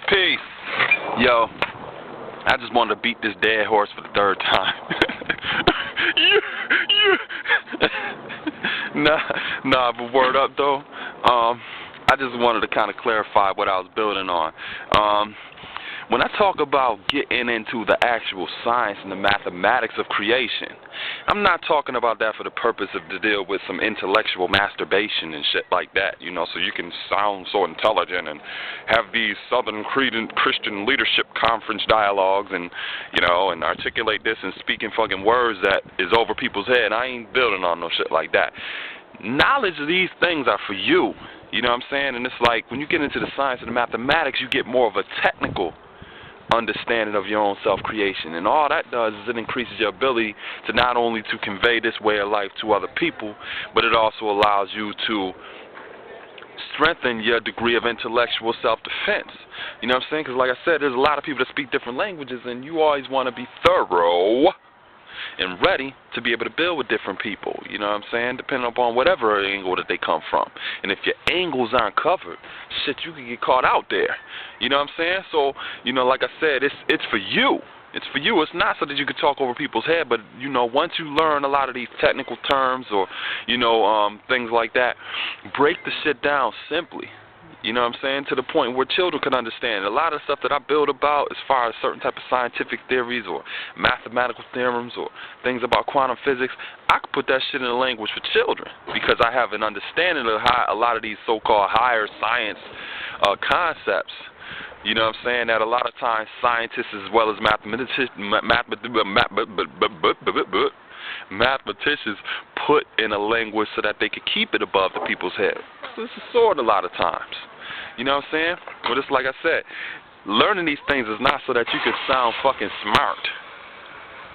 Peace. Yo, I just wanted to beat this dead horse for the third time. But word up though. I just wanted to kind of clarify what I was building on. When I talk about getting into the actual science and the mathematics of creation, I'm not talking about that for the purpose of to deal with some intellectual masturbation and shit like that, you know, so you can sound so intelligent and have these Southern Christian leadership conference dialogues and, you know, and articulate this and speaking fucking words that is over people's head. I ain't building on no shit like that. Knowledge of these things are for you, you know what I'm saying? And it's like when you get into the science and the mathematics, you get more of a technical understanding of your own self-creation, and all that does is it increases your ability to not only to convey this way of life to other people, but it also allows you to strengthen your degree of intellectual self-defense. You know what I'm saying? Because like I said, there's a lot of people that speak different languages, and you always want to be thorough and ready to be able to build with different people, you know what I'm saying, depending upon whatever angle that they come from. And if your angles aren't covered, shit, you can get caught out there, you know what I'm saying? So, you know, like I said, it's for you. It's for you. It's not so that you can talk over people's head, but, you know, once you learn a lot of these technical terms or, you know, things like that, break the shit down simply. You know what I'm saying? To the point where children can understand. A lot of stuff that I build about as far as certain type of scientific theories or mathematical theorems or things about quantum physics, I can put that shit in a language for children because I have an understanding of how a lot of these so-called higher science concepts, you know what I'm saying, that a lot of times scientists as well as mathematicians put in a language so that they could keep it above the people's head. So it's a sword a lot of times. You know what I'm saying? But it's like I said, learning these things is not so that you can sound fucking smart.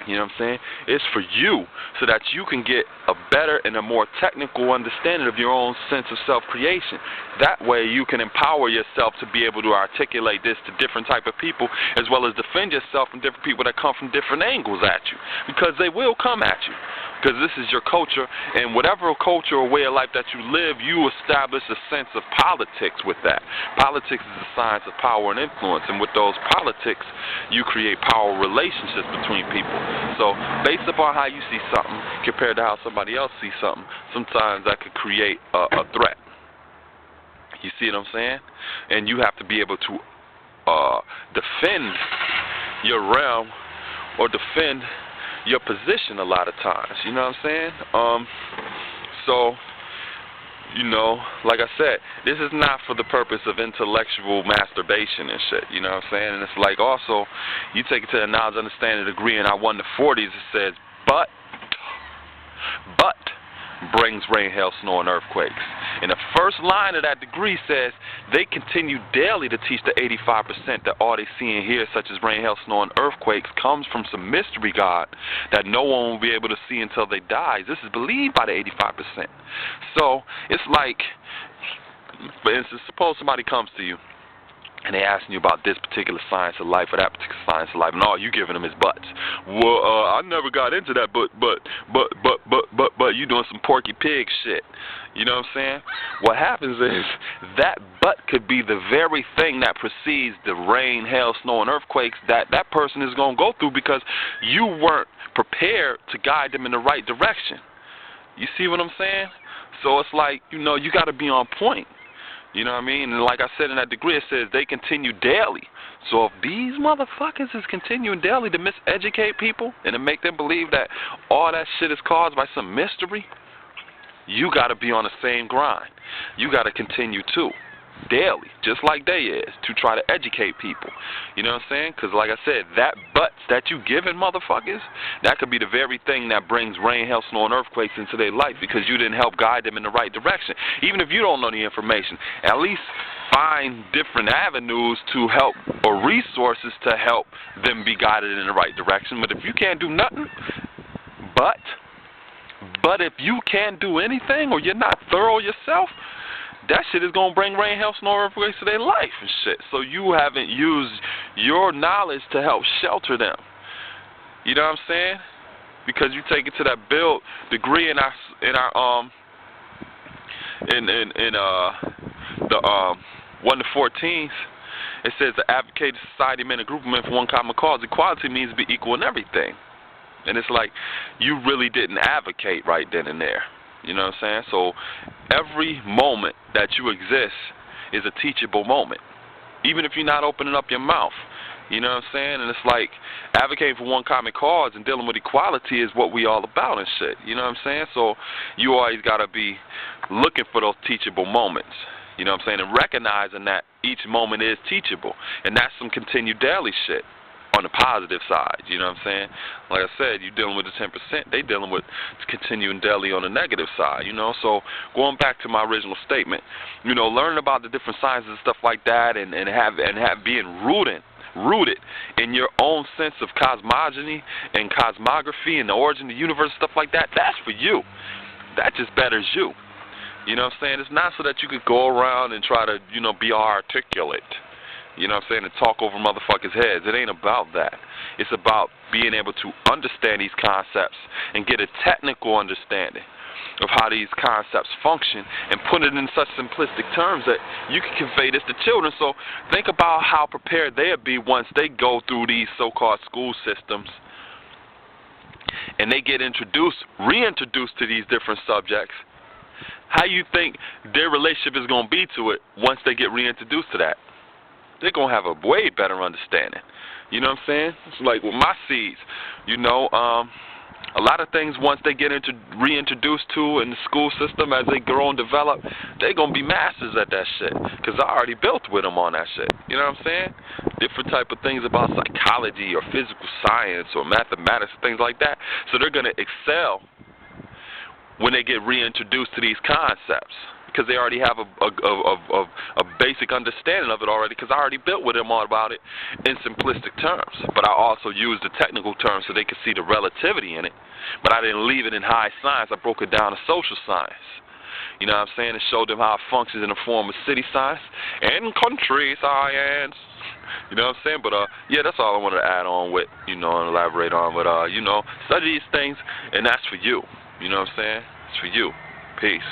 You know what I'm saying? It's for you so that you can get a better and a more technical understanding of your own sense of self-creation. That way you can empower yourself to be able to articulate this to different type of people as well as defend yourself from different people that come from different angles at you. Because they will come at you. Because this is your culture, and whatever culture or way of life that you live, you establish a sense of politics with that. Politics is the science of power and influence, and with those politics, you create power relationships between people. So, based upon how you see something compared to how somebody else sees something, sometimes that could create a threat. You see what I'm saying? And you have to be able to defend your realm or defend your position a lot of times, you know what I'm saying? So, you know, like I said, this is not for the purpose of intellectual masturbation and shit, you know what I'm saying? And it's like also, you take it to the knowledge, understanding degree, and I 1 to 40s, it says, but brings rain, hail, snow, and earthquakes. And the first line of that degree says, they continue daily to teach the 85% that all they see and hear, such as rain, hail, snow, and earthquakes, comes from some mystery God that no one will be able to see until they die. This is believed by the 85%. So, it's like, for instance, suppose somebody comes to you, and they asking you about this particular science of life or that particular science of life, and all you giving them is buts. Well, I never got into that, but you doing some Porky Pig shit. You know what I'm saying? What happens is that but could be the very thing that precedes the rain, hail, snow, and earthquakes that that person is going to go through because you weren't prepared to guide them in the right direction. You see what I'm saying? So it's like, you know, you got to be on point. You know what I mean? And like I said in that degree, it says they continue daily. So if these motherfuckers is continuing daily to miseducate people and to make them believe that all that shit is caused by some mystery, you got to be on the same grind. You got to continue too, daily, just like they is, to try to educate people. You know what I'm saying? Because like I said, that buts that you giving motherfuckers, that could be the very thing that brings rain, hail, snow, and earthquakes into their life because you didn't help guide them in the right direction. Even if you don't know the information, at least find different avenues to help or resources to help them be guided in the right direction. But if you can't do nothing, but if you can't do anything or you're not thorough yourself, that shit is going to bring rain, hail, snow, earthquakes to their life and shit. So you haven't used your knowledge to help shelter them. You know what I'm saying? Because you take it to that build degree in our 1 to 14s, It says to advocate society, men, and group of men for one common cause. Equality means to be equal in everything. And it's like you really didn't advocate right then and there. You know what I'm saying? So every moment that you exist is a teachable moment, even if you're not opening up your mouth. You know what I'm saying? And it's like advocating for one common cause and dealing with equality is what we all about and shit. You know what I'm saying? So you always got to be looking for those teachable moments. You know what I'm saying? And recognizing that each moment is teachable. And that's some continued daily shit on the positive side. You know what I'm saying? Like I said, you're dealing with the 10%. They dealing with continuing daily on the negative side. You know? So going back to my original statement, you know, learning about the different sciences and stuff like that and being rooted in your own sense of cosmogony and cosmography and the origin of the universe, stuff like that, that's for you. That just betters you. You know what I'm saying? It's not so that you could go around and try to, you know, be all articulate. You know what I'm saying? And talk over motherfuckers' heads. It ain't about that. It's about being able to understand these concepts and get a technical understanding of how these concepts function and put it in such simplistic terms that you can convey this to children. So think about how prepared they'll be once they go through these so-called school systems and they get reintroduced to these different subjects. How you think their relationship is going to be to it once they get reintroduced to that? They're going to have a way better understanding. You know what I'm saying? It's like with my seeds, you know, a lot of things once they get reintroduced to in the school system as they grow and develop, they're going to be masters at that shit because I already built with them on that shit. You know what I'm saying? Different type of things about psychology or physical science or mathematics and things like that. So they're going to excel when they get reintroduced to these concepts because they already have a basic understanding of it already because I already built with them all about it in simplistic terms. But I also used the technical terms so they could see the relativity in it. But I didn't leave it in high science. I broke it down to social science. You know what I'm saying? And showed them how it functions in the form of city science and country science. You know what I'm saying? But, yeah, that's all I wanted to add on with, you know, and elaborate on. But, you know, study these things, and that's for you. You know what I'm saying? It's for you. Peace.